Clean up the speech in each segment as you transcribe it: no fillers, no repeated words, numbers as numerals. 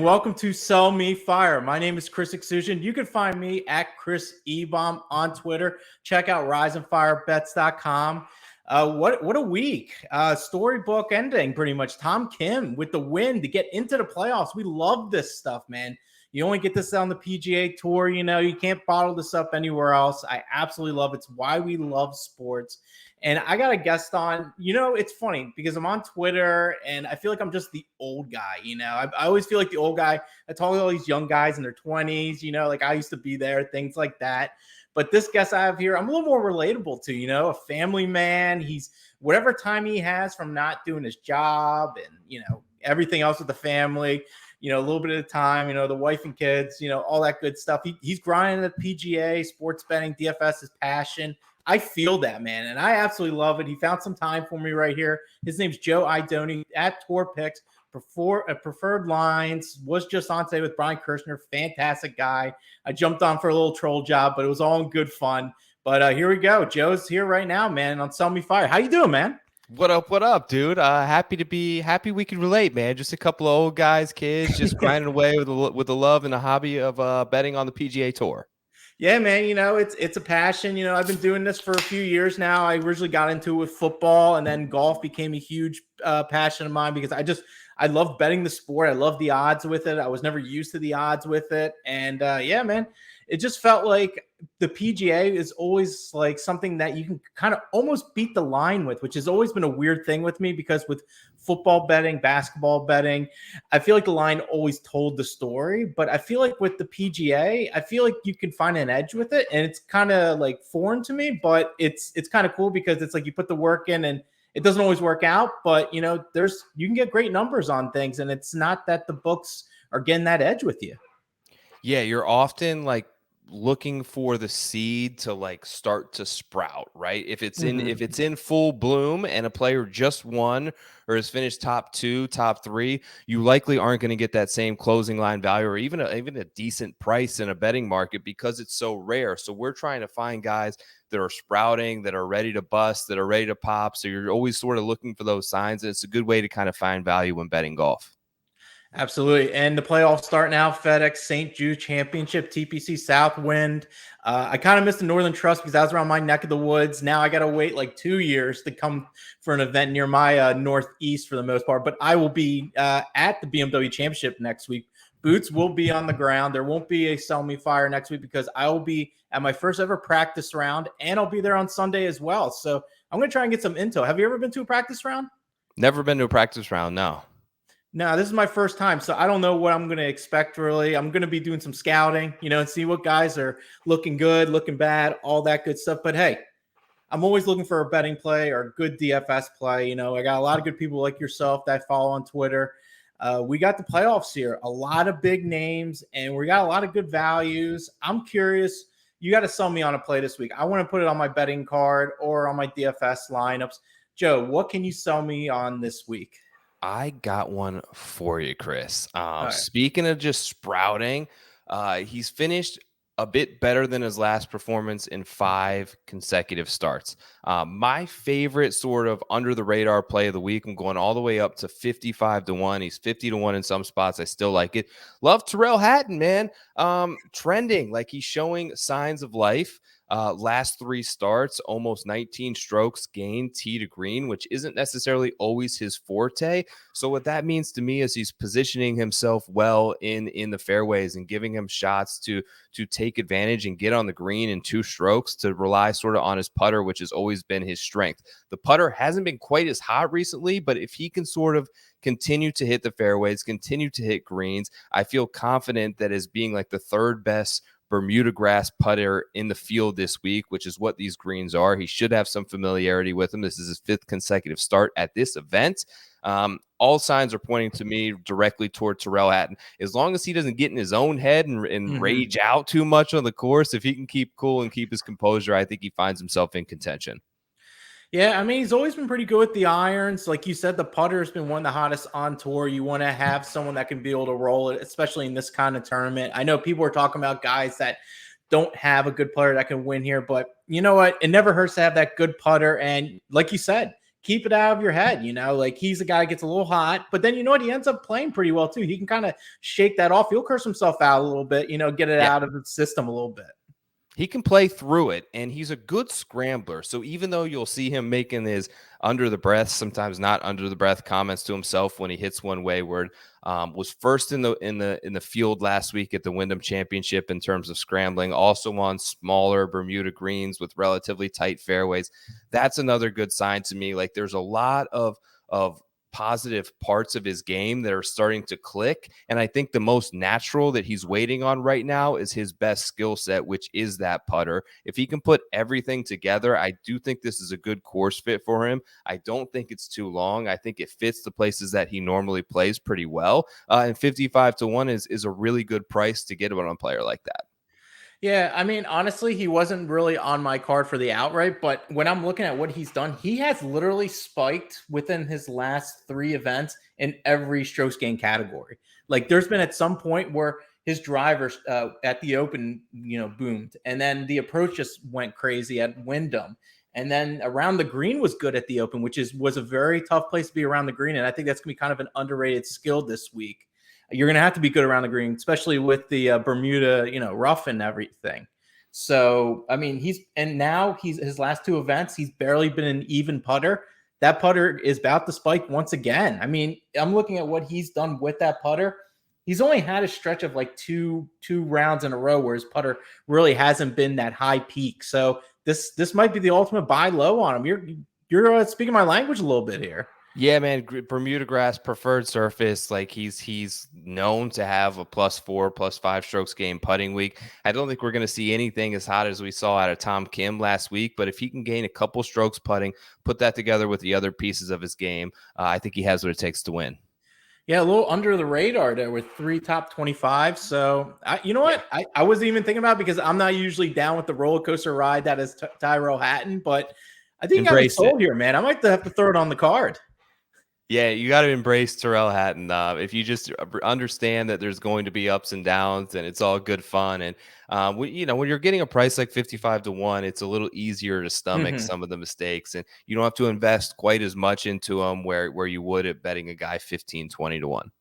and welcome to Sell Me Fire. My name is Chris Exusion. You can find me at Chris Ebom on Twitter. Check out riseandfirebets.com. What a week. Storybook ending, pretty much. Tom Kim with the win to get into the playoffs. We love this stuff, man. You only get this on the PGA Tour. You can't bottle this up anywhere else. I absolutely love it. It's why we love sports. And I got a guest on. It's funny because I'm on Twitter and I feel like I'm just the old guy. I always feel like the old guy. I talk to all these young guys in their 20s, like I used to be there, things like that. But this guest I have here, I'm a little more relatable to, a family man. He's whatever time he has from not doing his job and, everything else with the family, a little bit of the time, the wife and kids, all that good stuff. He's grinding at PGA, sports betting, DFS, his passion. I feel that, man, and I absolutely love it. He found some time for me right here. His name's Joe Idone at Tour Picks. Preferred Lines, was just on today with Brian Kirshner. Fantastic guy. I jumped on for a little troll job, but it was all in good fun. But here we go. Joe's here right now, man, on Sell Me Fire. How you doing, man? What up, dude? Happy we can relate, man. Just a couple of old guys, kids, just grinding away with the love and the hobby of betting on the PGA Tour. Yeah, man, it's a passion. I've been doing this for a few years now. I originally got into it with football, and then golf became a huge passion of mine because I love betting the sport. I love the odds with it. I was never used to the odds with it. And yeah, man, it just felt like the PGA is always like something that you can kind of almost beat the line with, which has always been a weird thing with me because with football betting, basketball betting, I feel like the line always told the story. But I feel like with the PGA, I feel like you can find an edge with it. And it's kind of like foreign to me, but it's kind of cool because it's like you put the work in and it doesn't always work out, but you can get great numbers on things, and it's not that the books are getting that edge with you. Yeah, you're often like looking for the seed to like start to sprout, right? If it's in full bloom and a player just won or has finished top 2, top 3, you likely aren't going to get that same closing line value or even a decent price in a betting market because it's so rare. So we're trying to find guys that are sprouting, that are ready to bust, that are ready to pop. So you're always sort of looking for those signs, and it's a good way to kind of find value when betting golf. Absolutely. And the playoffs start now. FedEx St. Jude Championship, TPC Southwind. I kind of missed the Northern Trust because that was around my neck of the woods. Now I got to wait like 2 years to come for an event near my Northeast for the most part. But I will be at the BMW Championship next week. Boots will be on the ground. There won't be a Sell Me Fire next week because I will be at my first ever practice round, and I'll be there on Sunday as well. So I'm going to try and get some intel. Have you ever been to a practice round? Never been to a practice round, no. No, this is my first time, so I don't know what I'm going to expect, really. I'm going to be doing some scouting, and see what guys are looking good, looking bad, all that good stuff. But, hey, I'm always looking for a betting play or a good DFS play. I got a lot of good people like yourself that I follow on Twitter. We got the playoffs here, a lot of big names, and we got a lot of good values. I'm curious. You got to sell me on a play this week. I want to put it on my betting card or on my DFS lineups. Joe, what can you sell me on this week? I got one for you, Chris. Right. Speaking of just sprouting, he's finished a bit better than his last performance in 5 consecutive starts. My favorite sort of under the radar play of the week, I'm going all the way up to 55-1. He's 50-1 in some spots. I still like it. Love Tyrrell Hatton, man. Trending like he's showing signs of life. Last 3 starts, almost 19 strokes gained tee to green, which isn't necessarily always his forte. So what that means to me is he's positioning himself well in the fairways and giving him shots to take advantage and get on the green in 2 strokes, to rely sort of on his putter, which has always been his strength. The putter hasn't been quite as hot recently, but if he can sort of continue to hit the fairways, continue to hit greens, I feel confident that as being like the 3rd best Bermuda grass putter in the field this week, which is what these greens are. He should have some familiarity with them. This is his 5th consecutive start at this event. All signs are pointing to me directly toward Tyrrell Hatton. As long as he doesn't get in his own head and rage out too much on the course, if he can keep cool and keep his composure, I think he finds himself in contention. Yeah, I mean, he's always been pretty good with the irons. Like you said, the putter has been one of the hottest on tour. You want to have someone that can be able to roll it, especially in this kind of tournament. I know people are talking about guys that don't have a good putter that can win here, but you know what? It never hurts to have that good putter. And like you said, keep it out of your head. Like he's a guy that gets a little hot, but then you know what? He ends up playing pretty well too. He can kind of shake that off. He'll curse himself out a little bit, get it Yeah. out of the system a little bit. He can play through it, and he's a good scrambler. So even though you'll see him making his under the breath, sometimes not under the breath comments to himself when he hits one wayward, was first in the field last week at the Wyndham Championship in terms of scrambling. Also on smaller Bermuda greens with relatively tight fairways. That's another good sign to me. Like there's a lot of positive parts of his game that are starting to click. And I think the most natural that he's waiting on right now is his best skill set, which is that putter. If he can put everything together, I do think this is a good course fit for him. I don't think it's too long. I think it fits the places that he normally plays pretty well. And 55 to 1 is a really good price to get on a player like that. Yeah, I mean, honestly, he wasn't really on my card for the outright, but when I'm looking at what he's done, he has literally spiked within his last 3 events in every strokes gain category. Like there's been at some point where his drivers at the Open, boomed, and then the approach just went crazy at Wyndham. And then around the green was good at the Open, which was a very tough place to be around the green. And I think that's going to be kind of an underrated skill this week. You're going to have to be good around the green, especially with the Bermuda, rough and everything. So, I mean, now his last 2 events, he's barely been an even putter. That putter is about to spike once again. I mean, I'm looking at what he's done with that putter. He's only had a stretch of like two rounds in a row where his putter really hasn't been that high peak. So this might be the ultimate buy low on him. You're speaking my language a little bit here. Yeah, man, Bermuda grass preferred surface. Like he's known to have a +4, +5 strokes gain putting week. I don't think we're going to see anything as hot as we saw out of Tom Kim last week, but if he can gain a couple strokes putting, put that together with the other pieces of his game, I think he has what it takes to win. Yeah, a little under the radar there with 3 top 25. So, you know what? Yeah. I wasn't even thinking about it because I'm not usually down with the roller coaster ride that is Tyrell Hatton, but I think you got me sold here, man. I might have to throw it on the card. Yeah, you got to embrace Tyrell Hatton. If you just understand that there's going to be ups and downs, and it's all good fun. And when you're getting a price like 55 to 1, it's a little easier to stomach some of the mistakes, and you don't have to invest quite as much into them where you would at betting a guy 15, 20 to 1.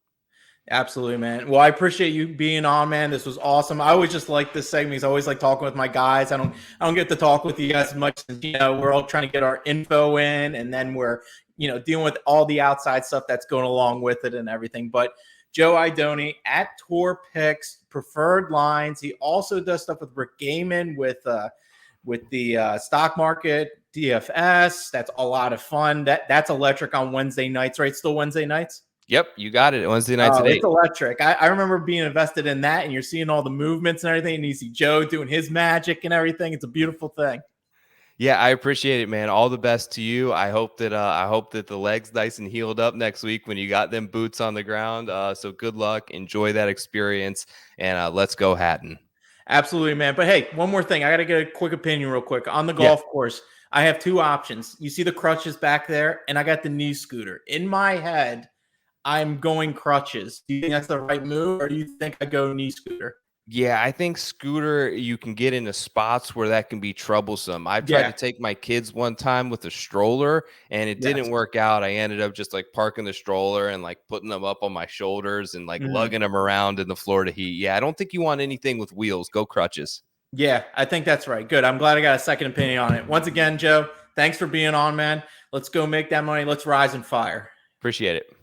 Absolutely, man. Well, I appreciate you being on, man. This was awesome. I always just like this segment. I always like talking with my guys. I don't get to talk with you guys as much as, we're all trying to get our info in, and then we're, dealing with all the outside stuff that's going along with it and everything. But Joe Idone at Tour Picks, Preferred Lines. He also does stuff with Rick Gaiman with the stock market, DFS. That's a lot of fun. That's electric on Wednesday nights, right? Still Wednesday nights? Yep, you got it. Wednesday nights at 8. It's electric. I remember being invested in that, and you're seeing all the movements and everything, and you see Joe doing his magic and everything. It's a beautiful thing. Yeah, I appreciate it, man. All the best to you. I hope that the leg's nice and healed up next week when you got them boots on the ground. So good luck. Enjoy that experience, and let's go Hatton. Absolutely, man. But hey, one more thing. I got to get a quick opinion real quick. On the golf course, I have 2 options. You see the crutches back there, and I got the knee scooter. In my head, I'm going crutches. Do you think that's the right move, or do you think I go knee scooter? Yeah, I think scooter, you can get into spots where that can be troublesome. I've tried to take my kids one time with a stroller, and it didn't work out. I ended up just like parking the stroller and like putting them up on my shoulders and like lugging them around in the Florida heat. Yeah, I don't think you want anything with wheels. Go crutches. Yeah, I think that's right. Good. I'm glad I got a second opinion on it. Once again, Joe, thanks for being on, man. Let's go make that money. Let's rise and fire. Appreciate it.